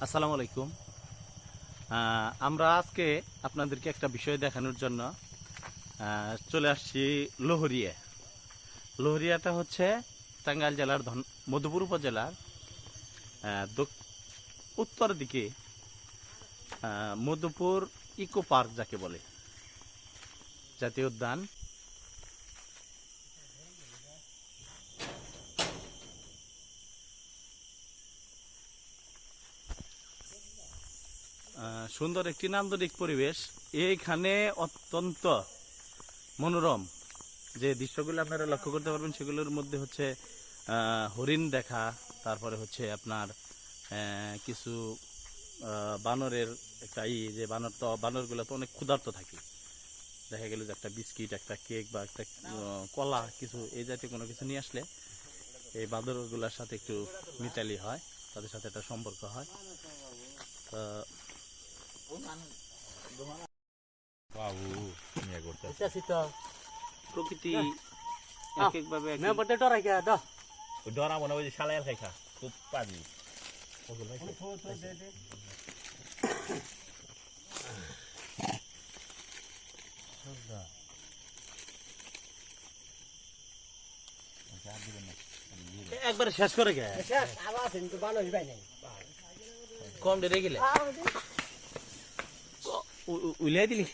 আসসালামু আলাইকুম। আমরা আজকে আপনাদেরকে একটা বিষয় দেখানোর জন্য চলে আসছি লোহরিয়া। লোহরিয়াটা হচ্ছে টাঙ্গাইল জেলার মধুপুর উপজেলার উত্তর দিকে মধুপুর ইকো পার্ক যাকে বলে, জাতীয় উদ্যান। সুন্দর একটি নান্দনিক পরিবেশ। এইখানে অত্যন্ত মনোরম যে দৃশ্যগুলো আপনারা লক্ষ্য করতে পারবেন, সেগুলোর মধ্যে হচ্ছে হরিণ দেখা, তারপরে হচ্ছে আপনার কিছু বানরের একটা যে বানরগুলো তো অনেক ক্ষুধার্ত থাকে। দেখা গেল যে একটা বিস্কিট, একটা কেক বা একটা কলা কিছু এই জাতীয় কোনো কিছু নিয়ে আসলে এই বাঁদরগুলোর সাথে একটু মিতালি হয়, তাদের সাথে একটা সম্পর্ক হয়। প্রকৃতি এক একভাবে ডরা মনে হয় সালাইয়ার খাইখা খুব পাবি একবারে শেষ করে গে কম ডেরে গেলে উলিয়াই দিলি।